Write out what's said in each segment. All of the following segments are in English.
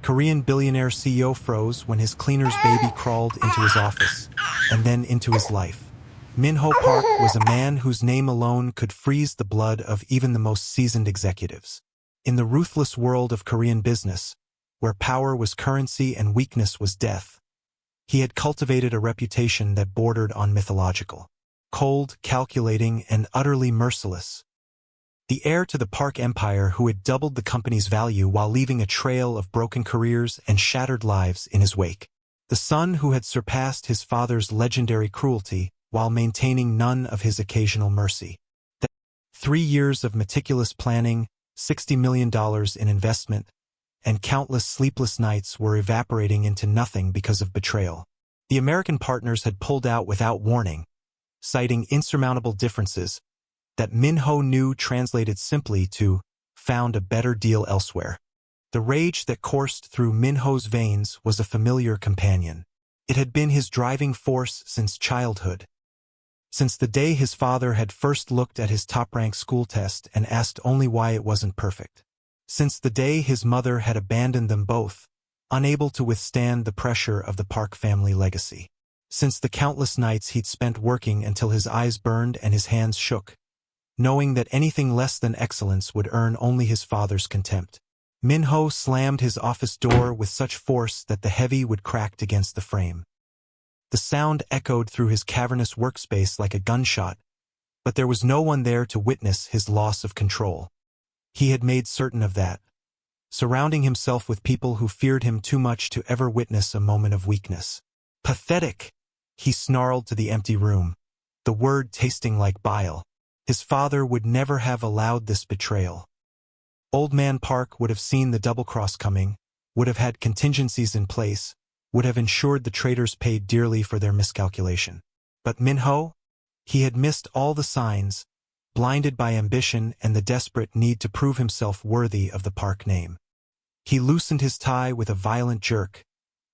Korean billionaire CEO froze when his cleaner's baby crawled into his office, and then into his life. Min-ho Park was a man whose name alone could freeze the blood of even the most seasoned executives. In the ruthless world of Korean business, where power was currency and weakness was death, he had cultivated a reputation that bordered on mythological. Cold, calculating, and utterly merciless. The heir to the Park empire who had doubled the company's value while leaving a trail of broken careers and shattered lives in his wake. The son who had surpassed his father's legendary cruelty while maintaining none of his occasional mercy. 3 years of meticulous planning, $60 million in investment, and countless sleepless nights were evaporating into nothing because of betrayal. The American partners had pulled out without warning, citing insurmountable differences that Min-ho knew translated simply to found a better deal elsewhere. The rage that coursed through Min-ho's veins was a familiar companion. It had been his driving force since childhood. Since the day his father had first looked at his top-ranked school test and asked only why it wasn't perfect. Since the day his mother had abandoned them both, unable to withstand the pressure of the Park family legacy. Since the countless nights he'd spent working until his eyes burned and his hands shook, knowing that anything less than excellence would earn only his father's contempt. Min-ho slammed his office door with such force that the heavy wood cracked against the frame. The sound echoed through his cavernous workspace like a gunshot, but there was no one there to witness his loss of control. He had made certain of that, surrounding himself with people who feared him too much to ever witness a moment of weakness. Pathetic, he snarled to the empty room, the word tasting like bile. His father would never have allowed this betrayal. Old Man Park would have seen the double-cross coming, would have had contingencies in place, would have ensured the traitors paid dearly for their miscalculation. But Min-ho? He had missed all the signs, blinded by ambition and the desperate need to prove himself worthy of the Park name. He loosened his tie with a violent jerk,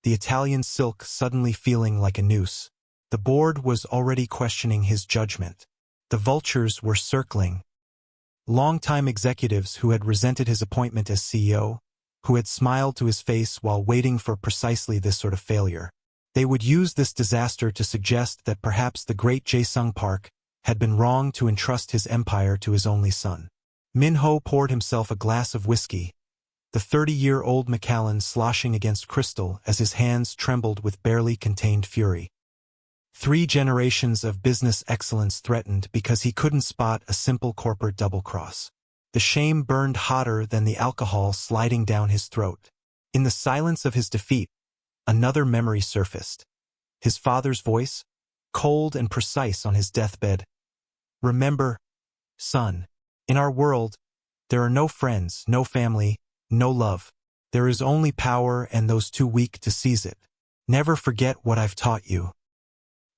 the Italian silk suddenly feeling like a noose. The board was already questioning his judgment. The vultures were circling. Longtime executives who had resented his appointment as CEO, who had smiled to his face while waiting for precisely this sort of failure. They would use this disaster to suggest that perhaps the great Jae-sung Park had been wrong to entrust his empire to his only son. Min-ho poured himself a glass of whiskey, the 30-year-old Macallan sloshing against crystal as his hands trembled with barely contained fury. 3 generations of business excellence threatened because he couldn't spot a simple corporate double-cross. The shame burned hotter than the alcohol sliding down his throat. In the silence of his defeat, another memory surfaced. His father's voice, cold and precise on his deathbed. Remember, son, in our world, there are no friends, no family, no love. There is only power and those too weak to seize it. Never forget what I've taught you.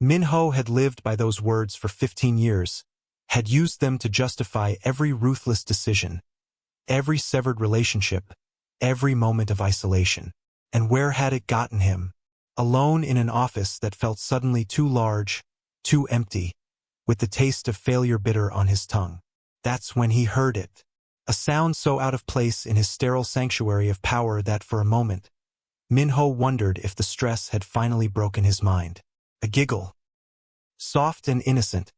Min-ho had lived by those words for 15 years, had used them to justify every ruthless decision, every severed relationship, every moment of isolation. And where had it gotten him? Alone in an office that felt suddenly too large, too empty, with the taste of failure bitter on his tongue. That's when he heard it. A sound so out of place in his sterile sanctuary of power that for a moment, Min-ho wondered if the stress had finally broken his mind. A giggle. Soft and innocent,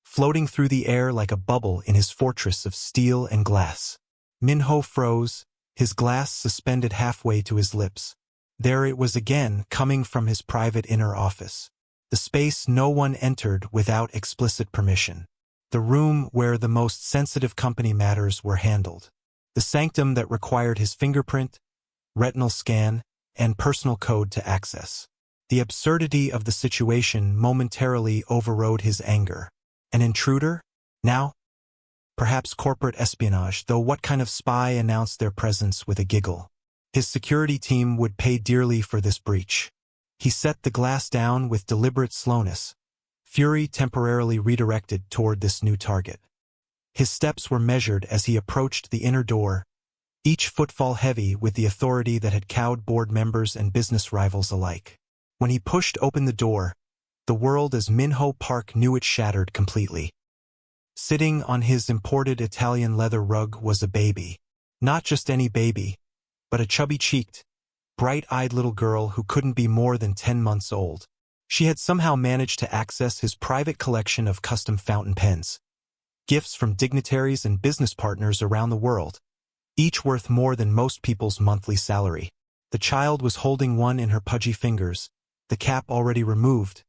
floating through the air like a bubble in his fortress of steel and glass. Min-ho froze, his glass suspended halfway to his lips. There it was again, coming from his private inner office. The space no one entered without explicit permission. The room where the most sensitive company matters were handled. The sanctum that required his fingerprint, retinal scan, and personal code to access. The absurdity of the situation momentarily overrode his anger. An intruder? Now? Perhaps corporate espionage, though what kind of spy announced their presence with a giggle? His security team would pay dearly for this breach. He set the glass down with deliberate slowness, fury temporarily redirected toward this new target. His steps were measured as he approached the inner door, each footfall heavy with the authority that had cowed board members and business rivals alike. When he pushed open the door, the world as Min-ho Park knew it shattered completely. Sitting on his imported Italian leather rug was a baby. Not just any baby, but a chubby-cheeked, bright-eyed little girl who couldn't be more than 10 months old. She had somehow managed to access his private collection of custom fountain pens, gifts from dignitaries and business partners around the world, each worth more than most people's monthly salary. The child was holding one in her pudgy fingers, the cap already removed,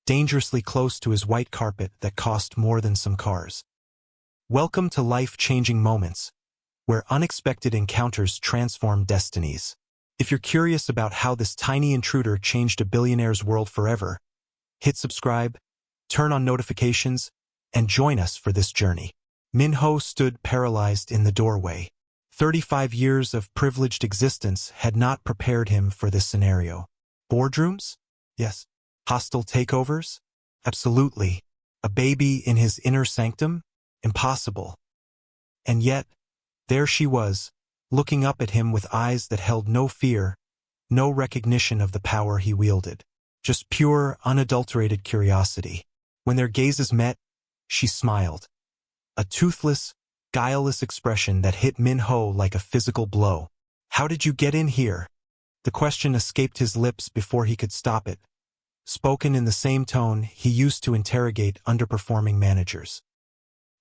dangerously close to his white carpet that cost more than some cars. Welcome to life-changing moments, where unexpected encounters transform destinies. If you're curious about how this tiny intruder changed a billionaire's world forever, hit subscribe, turn on notifications, and join us for this journey. Min-ho stood paralyzed in the doorway. 35 years of privileged existence had not prepared him for this scenario. Boardrooms? Yes. Hostile takeovers? Absolutely. A baby in his inner sanctum? Impossible. And yet, there she was, looking up at him with eyes that held no fear, no recognition of the power he wielded. Just pure, unadulterated curiosity. When their gazes met, she smiled. A toothless, guileless expression that hit Min-ho like a physical blow. How did you get in here? The question escaped his lips before he could stop it, spoken in the same tone he used to interrogate underperforming managers.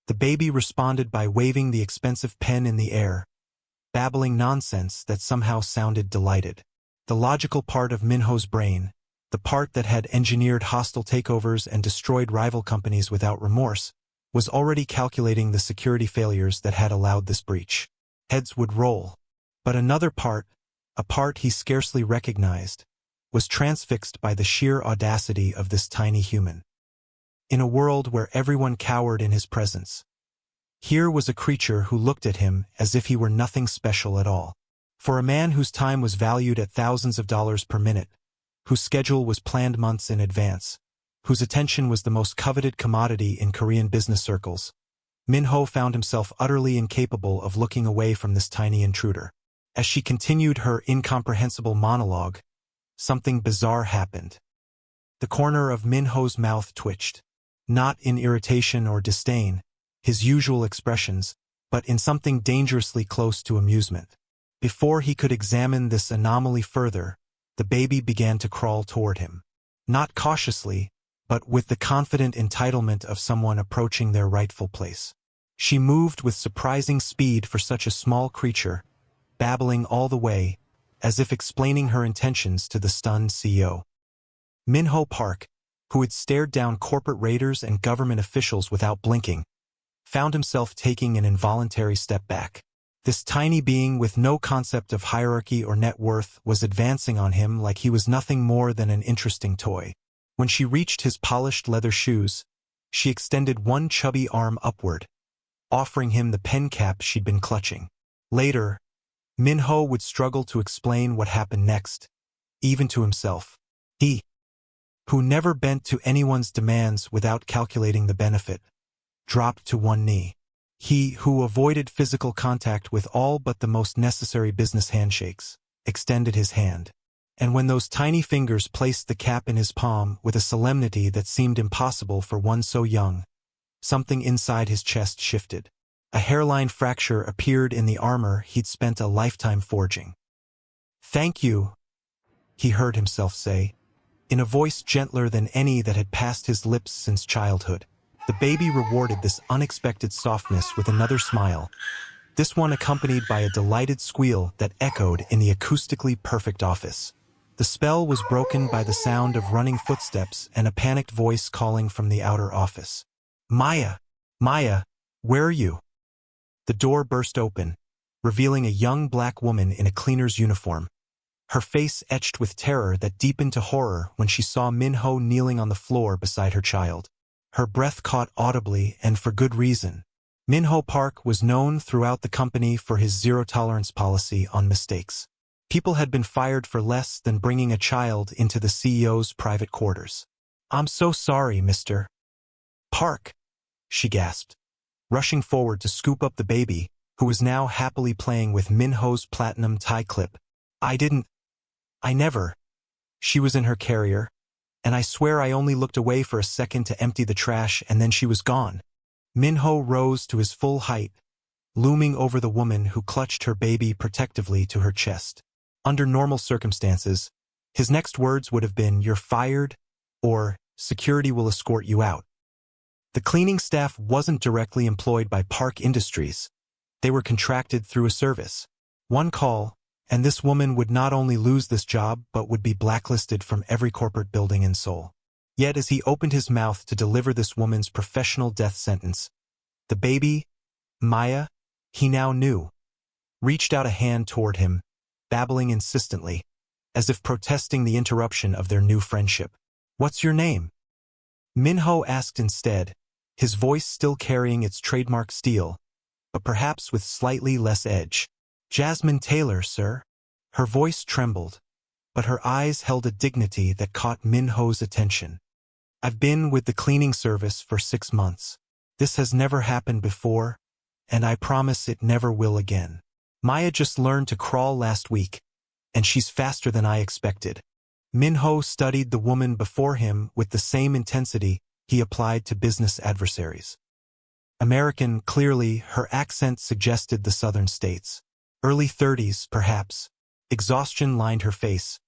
The baby responded by waving the expensive pen in the air, babbling nonsense that somehow sounded delighted. The logical part of Min-ho's brain, the part that had engineered hostile takeovers and destroyed rival companies without remorse, was already calculating the security failures that had allowed this breach. Heads would roll. But another part, a part he scarcely recognized, was transfixed by the sheer audacity of this tiny human. In a world where everyone cowered in his presence, here was a creature who looked at him as if he were nothing special at all. For a man whose time was valued at thousands of dollars per minute, whose schedule was planned months in advance, whose attention was the most coveted commodity in Korean business circles, Min-ho found himself utterly incapable of looking away from this tiny intruder. As she continued her incomprehensible monologue, something bizarre happened. The corner of Min-ho's mouth twitched, not in irritation or disdain, his usual expressions, but in something dangerously close to amusement. Before he could examine this anomaly further, the baby began to crawl toward him. Not cautiously, but with the confident entitlement of someone approaching their rightful place. She moved with surprising speed for such a small creature, babbling all the way, as if explaining her intentions to the stunned CEO. Min-ho Park, who had stared down corporate raiders and government officials without blinking, found himself taking an involuntary step back. This tiny being with no concept of hierarchy or net worth was advancing on him like he was nothing more than an interesting toy. When she reached his polished leather shoes, she extended one chubby arm upward, offering him the pen cap she'd been clutching. Later, Min-ho would struggle to explain what happened next, even to himself. He, who never bent to anyone's demands without calculating the benefit, dropped to one knee. He, who avoided physical contact with all but the most necessary business handshakes, extended his hand. And when those tiny fingers placed the cap in his palm with a solemnity that seemed impossible for one so young, something inside his chest shifted. A hairline fracture appeared in the armor he'd spent a lifetime forging. "Thank you," he heard himself say, in a voice gentler than any that had passed his lips since childhood. The baby rewarded this unexpected softness with another smile, this one accompanied by a delighted squeal that echoed in the acoustically perfect office. The spell was broken by the sound of running footsteps and a panicked voice calling from the outer office. "Maya! Maya, where are you?" The door burst open, revealing a young black woman in a cleaner's uniform, her face etched with terror that deepened to horror when she saw Min-ho kneeling on the floor beside her child. Her breath caught audibly, and for good reason. Min-ho Park was known throughout the company for his zero-tolerance policy on mistakes. People had been fired for less than bringing a child into the CEO's private quarters. "I'm so sorry, Mr. Park," she gasped, rushing forward to scoop up the baby, who was now happily playing with Min-ho's platinum tie clip. I never. She was in her carrier, and I swear I only looked away for a second to empty the trash and then she was gone." Min-ho rose to his full height, looming over the woman who clutched her baby protectively to her chest. Under normal circumstances, his next words would have been, "You're fired," or "Security will escort you out." The cleaning staff wasn't directly employed by Park Industries. They were contracted through a service. One call, and this woman would not only lose this job but would be blacklisted from every corporate building in Seoul. Yet as he opened his mouth to deliver this woman's professional death sentence, the baby, Maya, he now knew, reached out a hand toward him, babbling insistently, as if protesting the interruption of their new friendship. "What's your name?" Minho asked instead, his voice still carrying its trademark steel, but perhaps with slightly less edge. "Jasmine Taylor, sir." Her voice trembled, but her eyes held a dignity that caught Minho's attention. "I've been with the cleaning service for 6 months. This has never happened before, and I promise it never will again. Maya just learned to crawl last week, and she's faster than I expected." Minho studied the woman before him with the same intensity he applied to business adversaries. American, clearly, her accent suggested the southern states. Early 30s, perhaps. Exhaustion lined her face,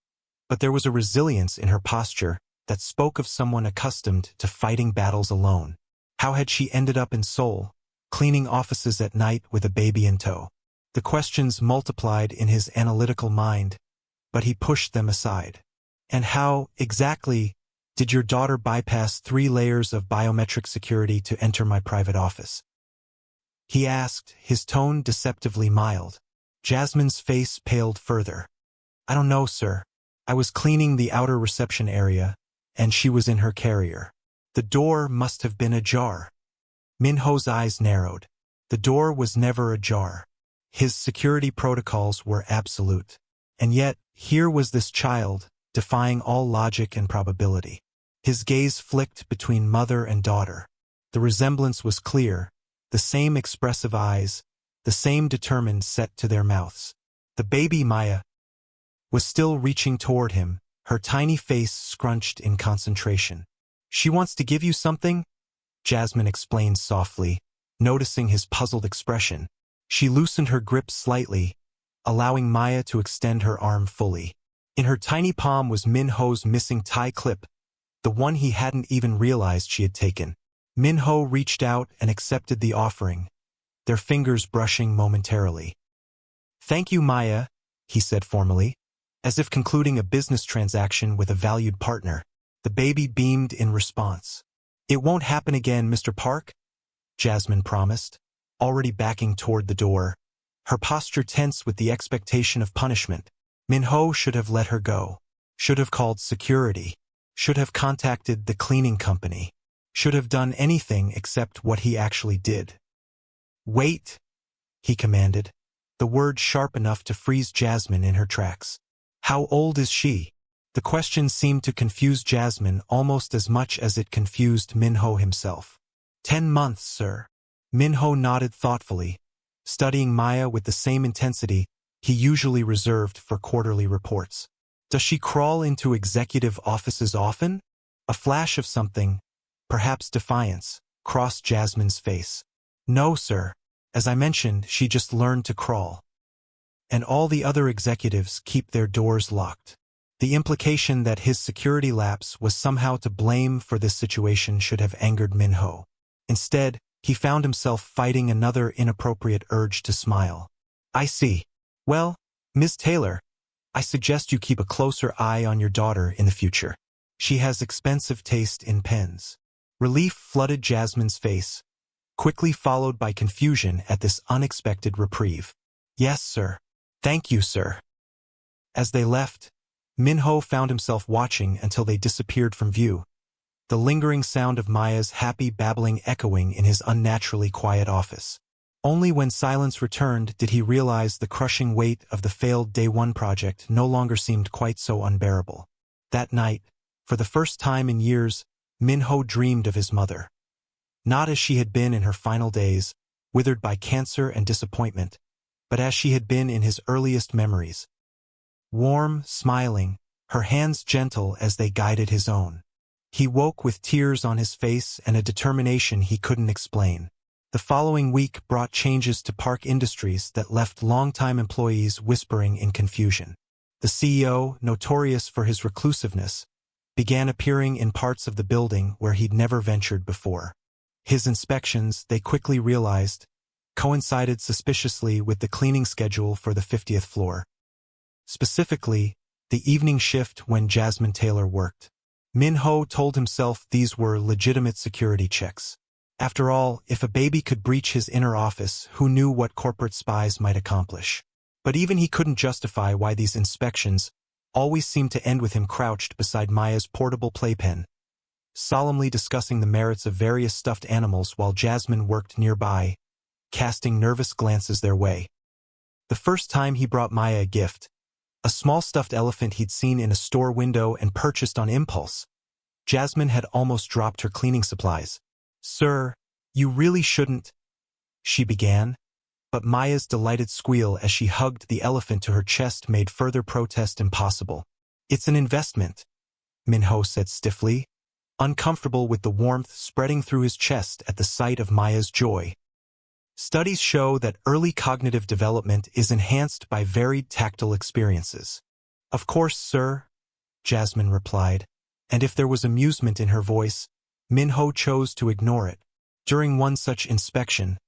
but there was a resilience in her posture that spoke of someone accustomed to fighting battles alone. How had she ended up in Seoul, cleaning offices at night with a baby in tow? The questions multiplied in his analytical mind, but he pushed them aside. "And how, exactly, did your daughter bypass 3 layers of biometric security to enter my private office?" he asked, his tone deceptively mild. Jasmine's face paled further. "I don't know, sir. I was cleaning the outer reception area, and she was in her carrier. The door must have been ajar." Minho's eyes narrowed. The door was never ajar. His security protocols were absolute. And yet, here was this child, defying all logic and probability. His gaze flicked between mother and daughter. The resemblance was clear, the same expressive eyes, the same determined set to their mouths. The baby Maya was still reaching toward him, her tiny face scrunched in concentration. "She wants to give you something?" Jasmine explained softly, noticing his puzzled expression. She loosened her grip slightly, allowing Maya to extend her arm fully. In her tiny palm was Minho's missing tie clip, the one he hadn't even realized she had taken. Minho reached out and accepted the offering, their fingers brushing momentarily. "Thank you, Maya," he said formally, as if concluding a business transaction with a valued partner. The baby beamed in response. "It won't happen again, Mr. Park," Jasmine promised, already backing toward the door, her posture tense with the expectation of punishment. Minho should have let her go, should have called security, should have contacted the cleaning company, should have done anything except what he actually did. "Wait," he commanded, the word sharp enough to freeze Jasmine in her tracks. "How old is she?" The question seemed to confuse Jasmine almost as much as it confused Minho himself. 10 months, sir." Minho nodded thoughtfully, studying Maya with the same intensity he usually reserved for quarterly reports. "Does she crawl into executive offices often?" A flash of something, perhaps defiance, crossed Jasmine's face. "No, sir. As I mentioned, she just learned to crawl. And all the other executives keep their doors locked." The implication that his security lapse was somehow to blame for this situation should have angered Minho. Instead, he found himself fighting another inappropriate urge to smile. "I see. Well, Ms. Taylor, I suggest you keep a closer eye on your daughter in the future. She has expensive taste in pens." Relief flooded Jasmine's face, quickly followed by confusion at this unexpected reprieve. "Yes, sir. Thank you, sir." As they left, Minho found himself watching until they disappeared from view, the lingering sound of Maya's happy babbling echoing in his unnaturally quiet office. Only when silence returned did he realize the crushing weight of the failed Day One project no longer seemed quite so unbearable. That night, for the first time in years, Minho dreamed of his mother. Not as she had been in her final days, withered by cancer and disappointment, but as she had been in his earliest memories. Warm, smiling, her hands gentle as they guided his own. He woke with tears on his face and a determination he couldn't explain. The following week brought changes to Park Industries that left longtime employees whispering in confusion. The CEO, notorious for his reclusiveness, began appearing in parts of the building where he'd never ventured before. His inspections, they quickly realized, coincided suspiciously with the cleaning schedule for the 50th floor. Specifically, the evening shift when Jasmine Taylor worked. Min-ho told himself these were legitimate security checks. After all, if a baby could breach his inner office, who knew what corporate spies might accomplish? But even he couldn't justify why these inspections always seemed to end with him crouched beside Maya's portable playpen, solemnly discussing the merits of various stuffed animals while Jasmine worked nearby, casting nervous glances their way. The first time he brought Maya a gift, a small stuffed elephant he'd seen in a store window and purchased on impulse, Jasmine had almost dropped her cleaning supplies. "Sir, you really shouldn't," she began, but Maya's delighted squeal as she hugged the elephant to her chest made further protest impossible. "It's an investment," Min-ho said stiffly, uncomfortable with the warmth spreading through his chest at the sight of Maya's joy. "Studies show that early cognitive development is enhanced by varied tactile experiences." "Of course, sir," Jasmine replied, and if there was amusement in her voice, Min-ho chose to ignore it. During one such inspection,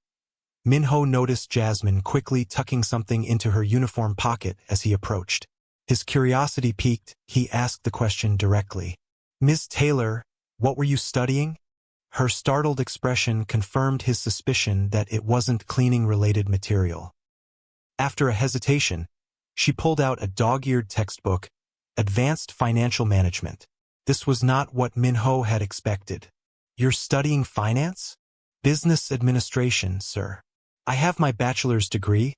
Min-ho noticed Jasmine quickly tucking something into her uniform pocket as he approached. His curiosity piqued, he asked the question directly. "Ms. Taylor, what were you studying?" Her startled expression confirmed his suspicion that it wasn't cleaning-related material. After a hesitation, she pulled out a dog-eared textbook, Advanced Financial Management. This was not what Min-ho had expected. "You're studying finance?" "Business administration, sir. I have my bachelor's degree,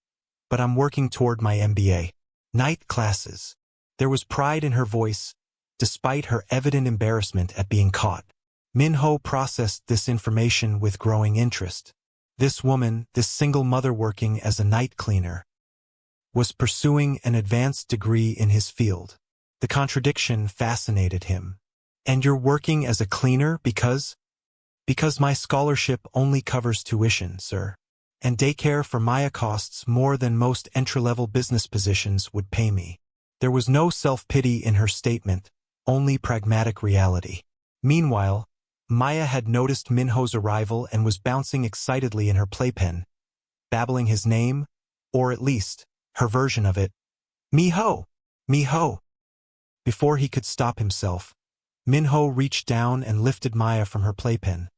but I'm working toward my MBA. Night classes." There was pride in her voice, despite her evident embarrassment at being caught. Min-ho processed this information with growing interest. This woman, this single mother working as a night cleaner, was pursuing an advanced degree in his field. The contradiction fascinated him. "And you're working as a cleaner because?" "Because my scholarship only covers tuition, sir. And daycare for Maya costs more than most entry-level business positions would pay me." There was no self-pity in her statement, only pragmatic reality. Meanwhile, Maya had noticed Min-ho's arrival and was bouncing excitedly in her playpen, babbling his name, or at least, her version of it. "Mi-ho! Mi-ho!" Before he could stop himself, Min-ho reached down and lifted Maya from her playpen,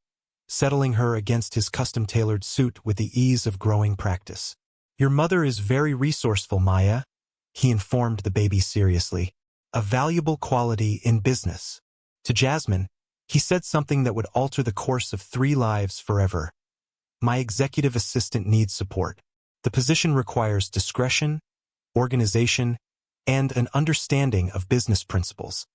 settling her against his custom-tailored suit with the ease of growing practice. "Your mother is very resourceful, Maya," he informed the baby seriously. "A valuable quality in business." To Jasmine, he said something that would alter the course of 3 lives forever. "My executive assistant needs support. The position requires discretion, organization, and an understanding of business principles.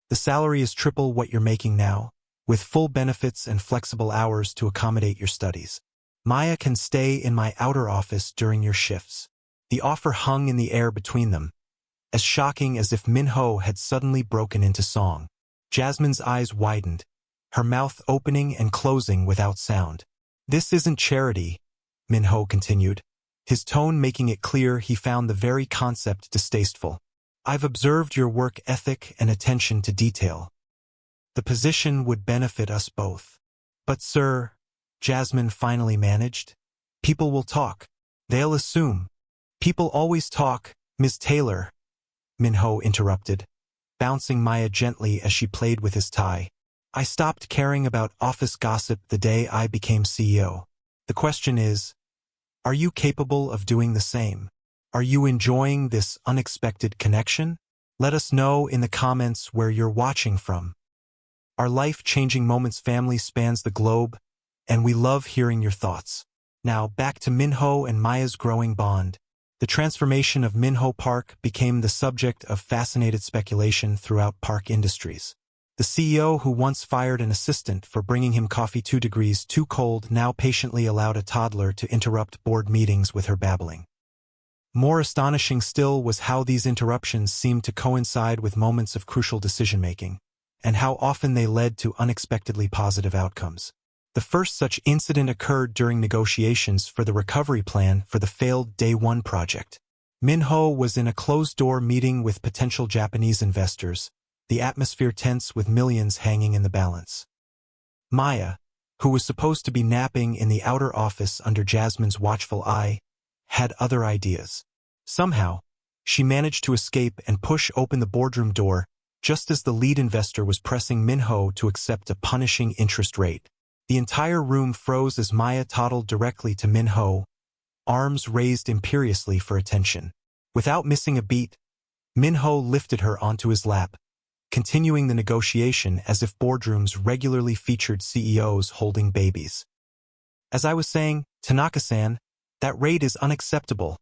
The salary is triple what you're making now, with full benefits and flexible hours to accommodate your studies. Maya can stay in my outer office during your shifts." The offer hung in the air between them, as shocking as if Min-ho had suddenly broken into song. Jasmine's eyes widened, her mouth opening and closing without sound. "This isn't charity," Min-ho continued, his tone making it clear he found the very concept distasteful. "I've observed your work ethic and attention to detail. The position would benefit us both." "But sir," Jasmine finally managed, "people will talk. They'll assume." "People always talk, Ms. Taylor," Min-ho interrupted, bouncing Maya gently as she played with his tie. "I stopped caring about office gossip the day I became CEO. The question is, are you capable of doing the same? Are you enjoying this unexpected connection? Let us know in the comments where you're watching from. Our Life-Changing Moments family spans the globe, and we love hearing your thoughts. Now back to Min-ho and Maya's growing bond. The transformation of Min-ho Park became the subject of fascinated speculation throughout Park Industries. The CEO who once fired an assistant for bringing him coffee 2 degrees too cold now patiently allowed a toddler to interrupt board meetings with her babbling. More astonishing still was how these interruptions seemed to coincide with moments of crucial decision-making, and how often they led to unexpectedly positive outcomes. The first such incident occurred during negotiations for the recovery plan for the failed Day 1 project. Minho was in a closed-door meeting with potential Japanese investors, the atmosphere tense with millions hanging in the balance. Maya, who was supposed to be napping in the outer office under Jasmine's watchful eye, had other ideas. Somehow, she managed to escape and push open the boardroom door just as the lead investor was pressing Minho to accept a punishing interest rate. The entire room froze as Maya toddled directly to Minho, arms raised imperiously for attention. Without missing a beat, Minho lifted her onto his lap, continuing the negotiation as if boardrooms regularly featured CEOs holding babies. As I was saying, Tanaka-san, that rate is unacceptable,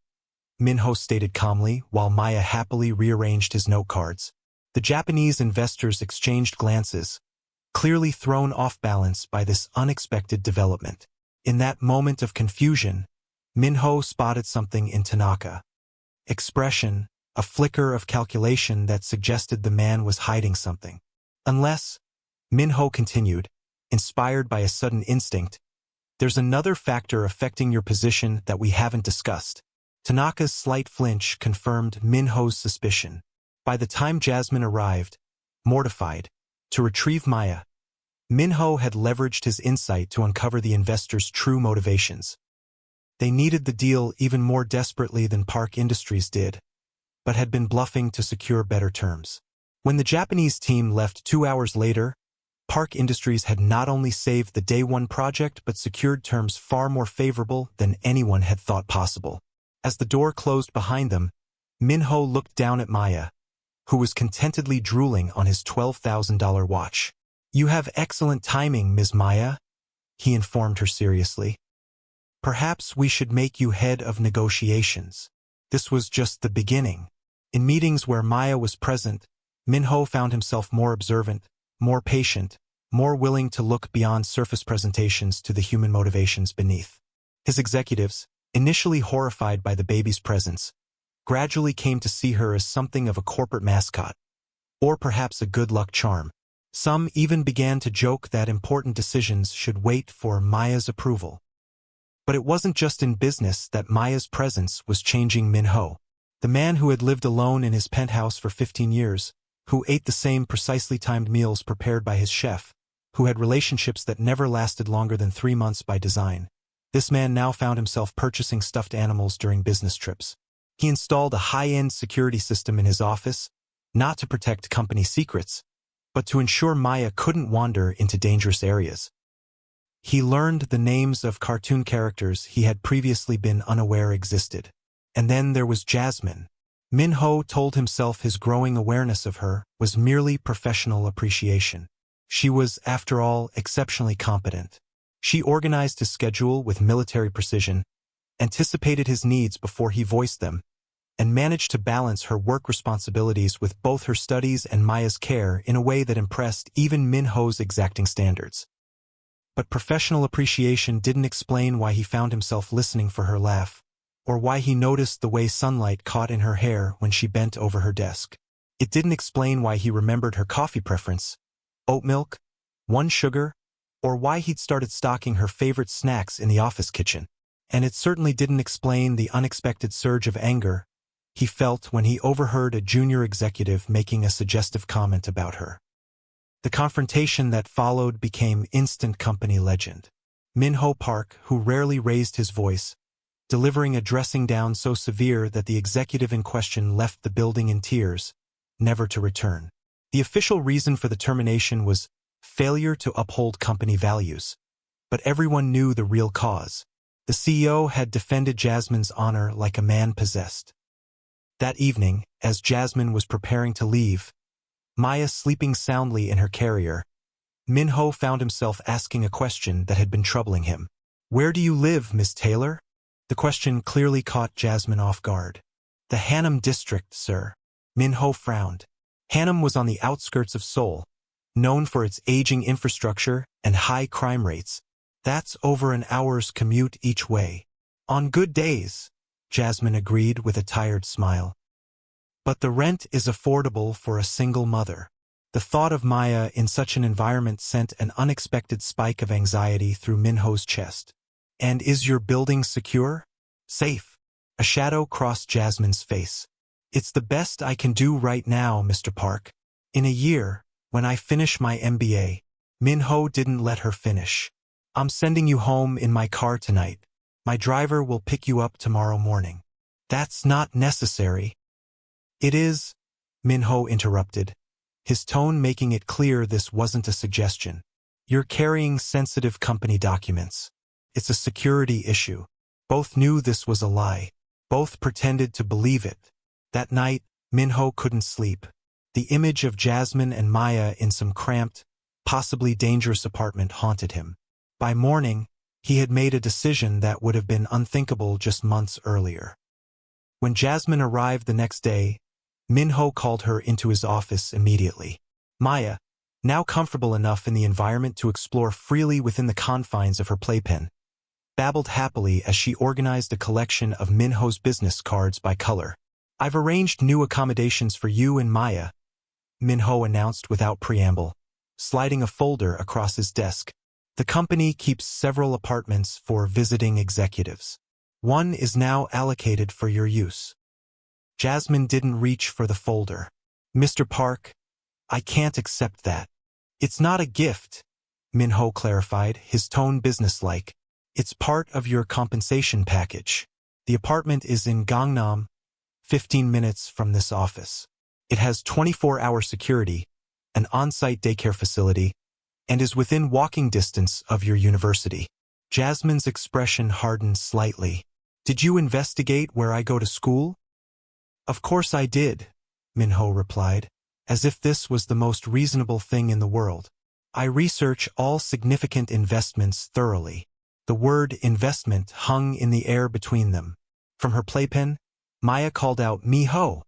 Minho stated calmly while Maya happily rearranged his note cards. The Japanese investors exchanged glances, clearly thrown off balance by this unexpected development. In that moment of confusion, Minho spotted something in Tanaka. Expression, a flicker of calculation that suggested the man was hiding something. Unless, Minho continued, inspired by a sudden instinct, there's another factor affecting your position that we haven't discussed. Tanaka's slight flinch confirmed Minho's suspicion. By the time Jasmine arrived, mortified, to retrieve Maya, Minho had leveraged his insight to uncover the investors' true motivations. They needed the deal even more desperately than Park Industries did, but had been bluffing to secure better terms. When the Japanese team left 2 hours later, Park Industries had not only saved the Day One project but secured terms far more favorable than anyone had thought possible. As the door closed behind them, Minho looked down at Maya, who was contentedly drooling on his $12,000 watch. "You have excellent timing, Ms. Maya," he informed her seriously. "Perhaps we should make you head of negotiations." This was just the beginning. In meetings where Maya was present, Minho found himself more observant, more patient, more willing to look beyond surface presentations to the human motivations beneath. His executives, initially horrified by the baby's presence, gradually came to see her as something of a corporate mascot, or perhaps a good luck charm. Some even began to joke that important decisions should wait for Maya's approval. But it wasn't just in business that Maya's presence was changing Minho. The man who had lived alone in his penthouse for 15 years, who ate the same precisely timed meals prepared by his chef, who had relationships that never lasted longer than 3 months by design. This man now found himself purchasing stuffed animals during business trips. He installed a high-end security system in his office, not to protect company secrets, but to ensure Maya couldn't wander into dangerous areas. He learned the names of cartoon characters he had previously been unaware existed. And then there was Jasmine. Minho told himself his growing awareness of her was merely professional appreciation. She was, after all, exceptionally competent. She organized his schedule with military precision, anticipated his needs before he voiced them, and managed to balance her work responsibilities with both her studies and Maya's care in a way that impressed even Minho's exacting standards. But professional appreciation didn't explain why he found himself listening for her laugh, or why he noticed the way sunlight caught in her hair when she bent over her desk. It didn't explain why he remembered her coffee preference, oat milk, 1 sugar, or why he'd started stocking her favorite snacks in the office kitchen. And it certainly didn't explain the unexpected surge of anger he felt when he overheard a junior executive making a suggestive comment about her. The confrontation that followed became instant company legend. Minho Park, who rarely raised his voice, delivering a dressing down so severe that the executive in question left the building in tears, never to return. The official reason for the termination was failure to uphold company values. But everyone knew the real cause. The CEO had defended Jasmine's honor like a man possessed. That evening, as Jasmine was preparing to leave, Maya sleeping soundly in her carrier, Minho found himself asking a question that had been troubling him. "Where do you live, Miss Taylor?" The question clearly caught Jasmine off guard. "The Hannam district, sir." Minho frowned. Hannam was on the outskirts of Seoul, known for its aging infrastructure and high crime rates. "That's over an hour's commute each way." "On good days," Jasmine agreed with a tired smile. "But the rent is affordable for a single mother." The thought of Maya in such an environment sent an unexpected spike of anxiety through Minho's chest. "And is your building secure? Safe?" A shadow crossed Jasmine's face. It's the best I can do right now, Mr. Park. In a year, when I finish my MBA. Min-ho didn't let her finish. I'm sending you home in my car tonight. My driver will pick you up tomorrow morning. That's not necessary. It is, Min-ho interrupted, his tone making it clear this wasn't a suggestion. You're carrying sensitive company documents. It's a security issue. Both knew this was a lie. Both pretended to believe it. That night, Min-ho couldn't sleep. The image of Jasmine and Maya in some cramped, possibly dangerous apartment haunted him. By morning, he had made a decision that would have been unthinkable just months earlier. When Jasmine arrived the next day, Min-ho called her into his office immediately. Maya, now comfortable enough in the environment to explore freely within the confines of her playpen, babbled happily as she organized a collection of Min-ho's business cards by color. I've arranged new accommodations for you and Maya, Min-ho announced without preamble, sliding a folder across his desk. The company keeps several apartments for visiting executives. One is now allocated for your use. Jasmine didn't reach for the folder. Mr. Park, I can't accept that. It's not a gift, Min-ho clarified, his tone businesslike. It's part of your compensation package. The apartment is in Gangnam, 15 minutes from this office. It has 24-hour security, an on-site daycare facility, and is within walking distance of your university. Jasmine's expression hardened slightly. Did you investigate where I go to school? Of course I did, Min-ho replied, as if this was the most reasonable thing in the world. I research all significant investments thoroughly. The word investment hung in the air between them. From her playpen, Maya called out Mi-ho,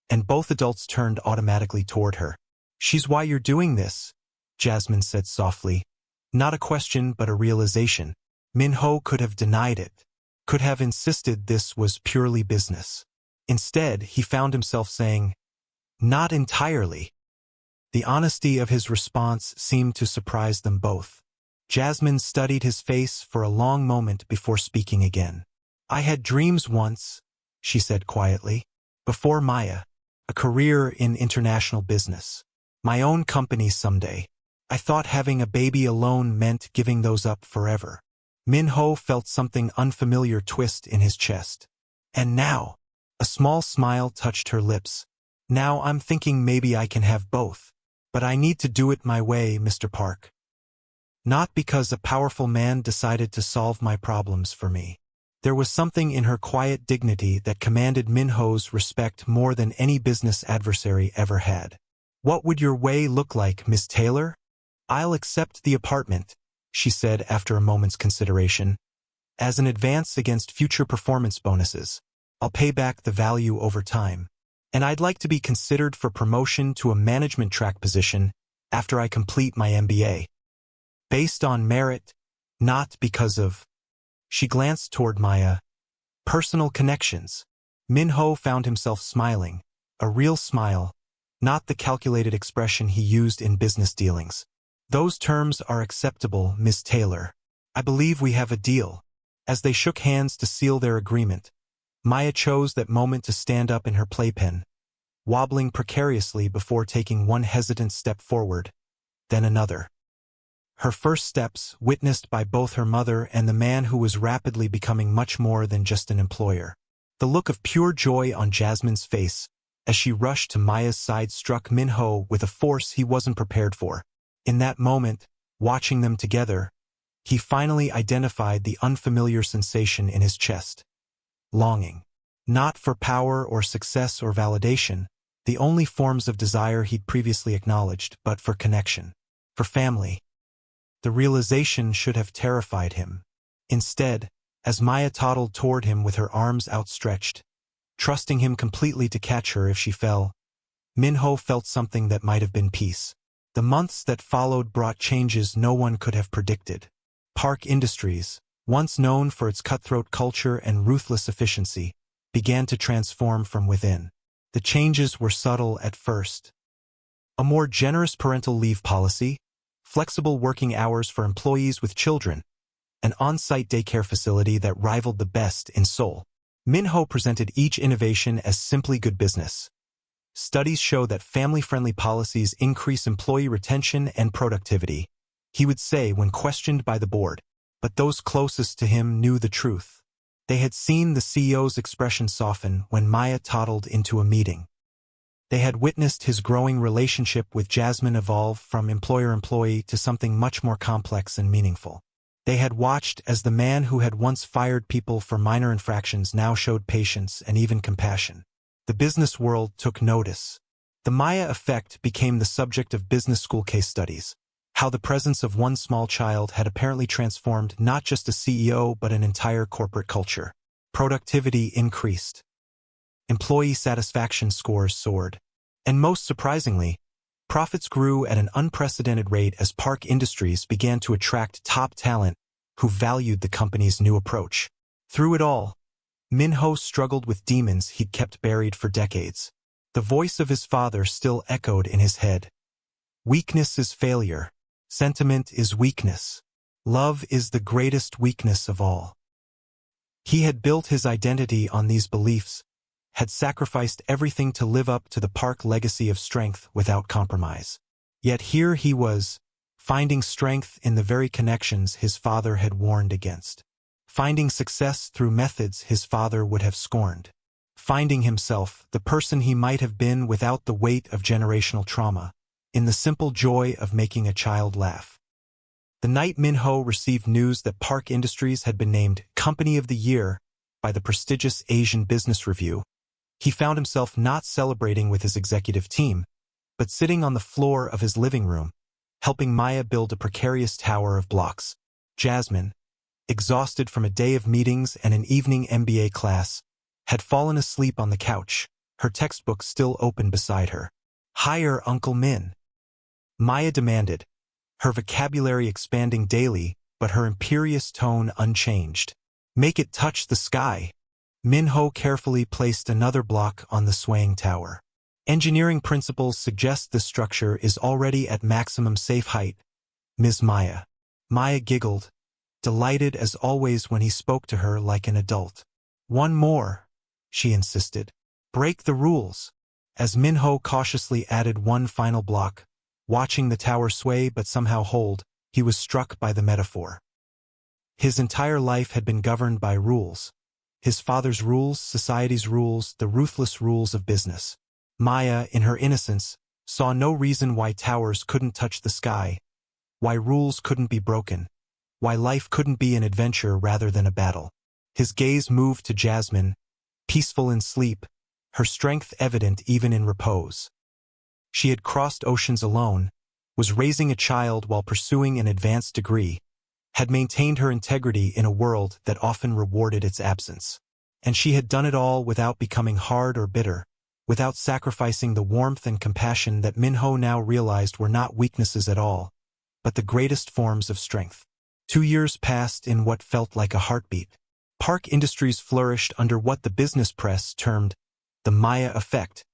and both adults turned automatically toward her. She's why you're doing this, Jasmine said softly. Not a question but a realization. Min-ho could have denied it, could have insisted this was purely business. Instead, he found himself saying, not entirely. The honesty of his response seemed to surprise them both. Jasmine studied his face for a long moment before speaking again. I had dreams once, she said quietly. Before Maya, a career in international business. My own company someday. I thought having a baby alone meant giving those up forever. Min-ho felt something unfamiliar twist in his chest. And now, a small smile touched her lips. Now I'm thinking maybe I can have both. But I need to do it my way, Mr. Park. Not because a powerful man decided to solve my problems for me. There was something in her quiet dignity that commanded Min-ho's respect more than any business adversary ever had. What would your way look like, Miss Taylor? I'll accept the apartment, she said after a moment's consideration. As an advance against future performance bonuses. I'll pay back the value over time. And I'd like to be considered for promotion to a management track position after I complete my MBA. Based on merit, not because of... She glanced toward Maya. Personal connections. Min-ho found himself smiling, a real smile, not the calculated expression he used in business dealings. Those terms are acceptable, Miss Taylor. I believe we have a deal. As they shook hands to seal their agreement, Maya chose that moment to stand up in her playpen, wobbling precariously before taking one hesitant step forward, then another. Her first steps, witnessed by both her mother and the man who was rapidly becoming much more than just an employer. The look of pure joy on Jasmine's face, as she rushed to Maya's side, struck Min-ho with a force he wasn't prepared for. In that moment, watching them together, he finally identified the unfamiliar sensation in his chest. Longing. Not for power or success or validation, the only forms of desire he'd previously acknowledged, but for connection. For family. The realization should have terrified him. Instead, as Maya toddled toward him with her arms outstretched, trusting him completely to catch her if she fell, Min-ho felt something that might have been peace. The months that followed brought changes no one could have predicted. Park Industries, once known for its cutthroat culture and ruthless efficiency, began to transform from within. The changes were subtle at first. A more generous parental leave policy, flexible working hours for employees with children, an on-site daycare facility that rivaled the best in Seoul. Minho presented each innovation as simply good business. Studies show that family-friendly policies increase employee retention and productivity, he would say when questioned by the board. But those closest to him knew the truth. They had seen the CEO's expression soften when Maya toddled into a meeting. They had witnessed his growing relationship with Jasmine evolve from employer-employee to something much more complex and meaningful. They had watched as the man who had once fired people for minor infractions now showed patience and even compassion. The business world took notice. The Maya effect became the subject of business school case studies. How the presence of one small child had apparently transformed not just a CEO but an entire corporate culture. Productivity increased. Employee satisfaction scores soared. And most surprisingly, profits grew at an unprecedented rate as Park Industries began to attract top talent who valued the company's new approach. Through it all, Minho struggled with demons he'd kept buried for decades. The voice of his father still echoed in his head. Weakness is failure. Sentiment is weakness. Love is the greatest weakness of all. He had built his identity on these beliefs, had sacrificed everything to live up to the Park legacy of strength without compromise. Yet here he was, finding strength in the very connections his father had warned against. Finding success through methods his father would have scorned. Finding himself, the person he might have been without the weight of generational trauma, in the simple joy of making a child laugh. The night Minho received news that Park Industries had been named Company of the Year by the prestigious Asian Business Review, he found himself not celebrating with his executive team, but sitting on the floor of his living room, helping Maya build a precarious tower of blocks. Jasmine, exhausted from a day of meetings and an evening MBA class, had fallen asleep on the couch, her textbook still open beside her. "Hire Uncle Min," Maya demanded, her vocabulary expanding daily, but her imperious tone unchanged. "Make it touch the sky." Minho carefully placed another block on the swaying tower. "Engineering principles suggest this structure is already at maximum safe height, Ms. Maya." Maya giggled, delighted as always when he spoke to her like an adult. "One more," she insisted. "Break the rules." As Minho cautiously added one final block, watching the tower sway but somehow hold, he was struck by the metaphor. His entire life had been governed by rules. His father's rules, society's rules, the ruthless rules of business. Maya, in her innocence, saw no reason why towers couldn't touch the sky, why rules couldn't be broken, why life couldn't be an adventure rather than a battle. His gaze moved to Jasmine, peaceful in sleep, her strength evident even in repose. She had crossed oceans alone, was raising a child while pursuing an advanced degree, had maintained her integrity in a world that often rewarded its absence. And she had done it all without becoming hard or bitter, without sacrificing the warmth and compassion that Minho now realized were not weaknesses at all, but the greatest forms of strength. 2 years passed in what felt like a heartbeat. Park Industries flourished under what the business press termed the Maya effect,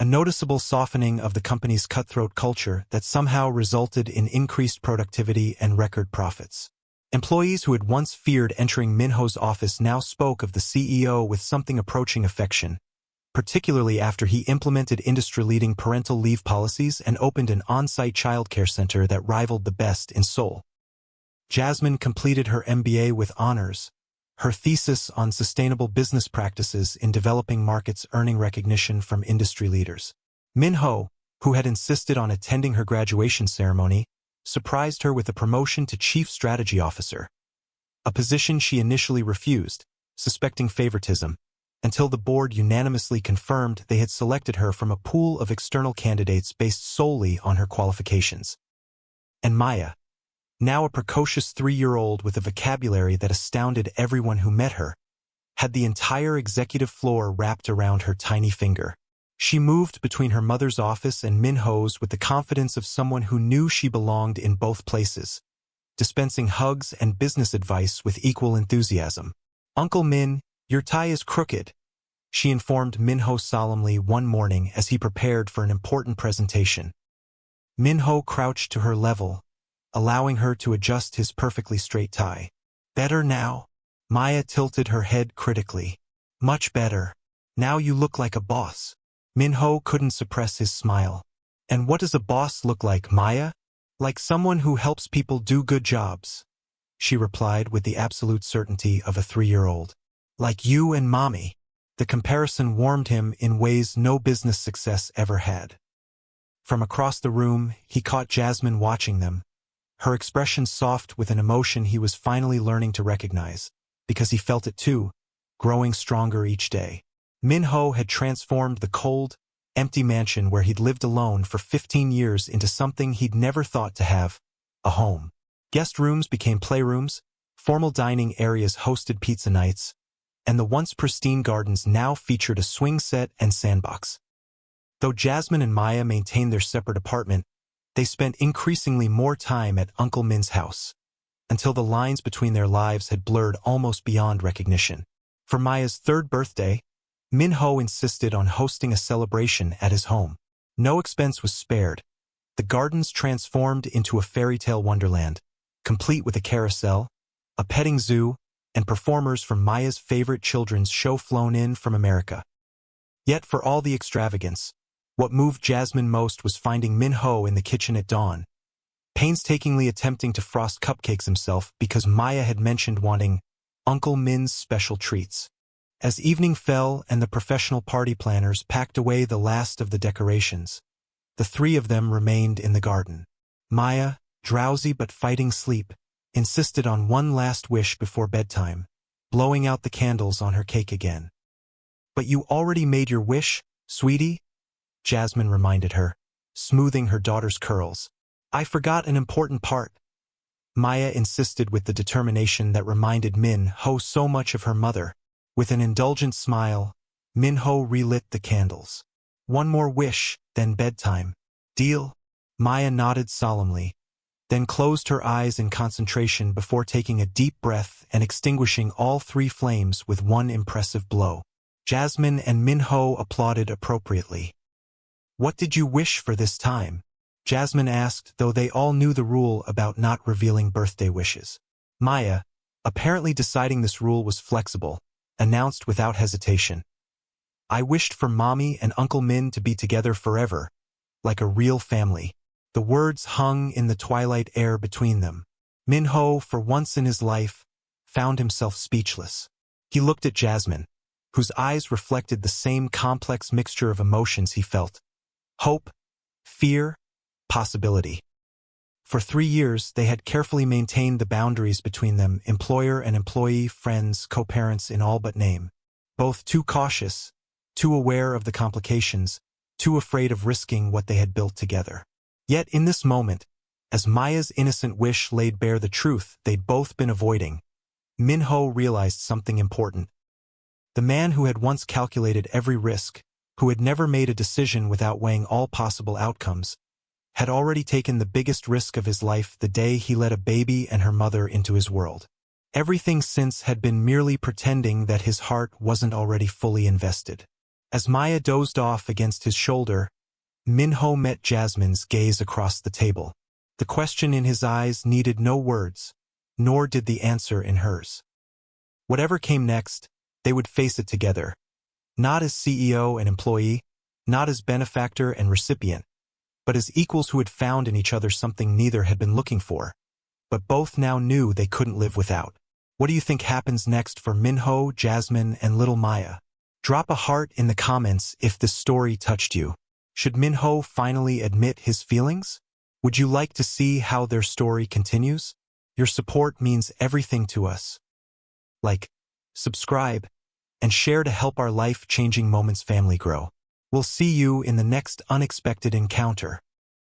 a noticeable softening of the company's cutthroat culture that somehow resulted in increased productivity and record profits. Employees who had once feared entering Minho's office now spoke of the CEO with something approaching affection, particularly after he implemented industry-leading parental leave policies and opened an on-site childcare center that rivaled the best in Seoul. Jasmine completed her MBA with honors, her thesis on sustainable business practices in developing markets earning recognition from industry leaders. Minho, who had insisted on attending her graduation ceremony, surprised her with a promotion to Chief Strategy Officer, a position she initially refused, suspecting favoritism, until the board unanimously confirmed they had selected her from a pool of external candidates based solely on her qualifications. And Maya, now a precocious 3-year-old with a vocabulary that astounded everyone who met her, had the entire executive floor wrapped around her tiny finger. She moved between her mother's office and Minho's with the confidence of someone who knew she belonged in both places, dispensing hugs and business advice with equal enthusiasm. "Uncle Min, your tie is crooked," she informed Minho solemnly one morning as he prepared for an important presentation. Minho crouched to her level, allowing her to adjust his perfectly straight tie. "Better now?" Maya tilted her head critically. Much better. Now you look like a boss. Minho couldn't suppress his smile. And what does a boss look like, Maya? Like someone who helps people do good jobs, she replied with the absolute certainty of a 3-year-old. Like you and Mommy. The comparison warmed him in ways no business success ever had. From across the room, he caught Jasmine watching them, her expression soft with an emotion he was finally learning to recognize, because he felt it too, growing stronger each day. Minho had transformed the cold, empty mansion where he'd lived alone for 15 years into something he'd never thought to have, a home. Guest rooms became playrooms, formal dining areas hosted pizza nights, and the once pristine gardens now featured a swing set and sandbox. Though Jasmine and Maya maintained their separate apartment, they spent increasingly more time at Uncle Min's house, until the lines between their lives had blurred almost beyond recognition. For Maya's 3rd birthday, Minho insisted on hosting a celebration at his home. No expense was spared. The gardens transformed into a fairy tale wonderland, complete with a carousel, a petting zoo, and performers from Maya's favorite children's show flown in from America. Yet for all the extravagance, what moved Jasmine most was finding Minho in the kitchen at dawn, painstakingly attempting to frost cupcakes himself because Maya had mentioned wanting Uncle Min's special treats. As evening fell and the professional party planners packed away the last of the decorations, the 3 of them remained in the garden. Maya, drowsy but fighting sleep, insisted on one last wish before bedtime, blowing out the candles on her cake again. "But you already made your wish, sweetie," Jasmine reminded her, smoothing her daughter's curls. "I forgot an important part." Maya insisted with the determination that reminded Minho so much of her mother. With an indulgent smile, Minho relit the candles. "One more wish, then bedtime. Deal?" Maya nodded solemnly, then closed her eyes in concentration before taking a deep breath and extinguishing all 3 flames with one impressive blow. Jasmine and Minho applauded appropriately. "What did you wish for this time?" Jasmine asked, though they all knew the rule about not revealing birthday wishes. Maya, apparently deciding this rule was flexible, announced without hesitation. "I wished for Mommy and Uncle Min to be together forever, like a real family." The words hung in the twilight air between them. Minho, for once in his life, found himself speechless. He looked at Jasmine, whose eyes reflected the same complex mixture of emotions he felt: hope, fear, possibility. For 3 years, they had carefully maintained the boundaries between them, employer and employee, friends, co-parents in all but name. Both too cautious, too aware of the complications, too afraid of risking what they had built together. Yet in this moment, as Maya's innocent wish laid bare the truth they'd both been avoiding, Minho realized something important. The man who had once calculated every risk, who had never made a decision without weighing all possible outcomes, had already taken the biggest risk of his life the day he let a baby and her mother into his world. Everything since had been merely pretending that his heart wasn't already fully invested. As Maya dozed off against his shoulder, Minho met Jasmine's gaze across the table. The question in his eyes needed no words, nor did the answer in hers. Whatever came next, they would face it together. Not as CEO and employee, not as benefactor and recipient, but as equals who had found in each other something neither had been looking for, but both now knew they couldn't live without. What do you think happens next for Minho, Jasmine, and little Maya? Drop a heart in the comments if this story touched you. Should Minho finally admit his feelings? Would you like to see how their story continues? Your support means everything to us. Like, subscribe, and share to help our life-changing moments family grow. We'll see you in the next unexpected encounter.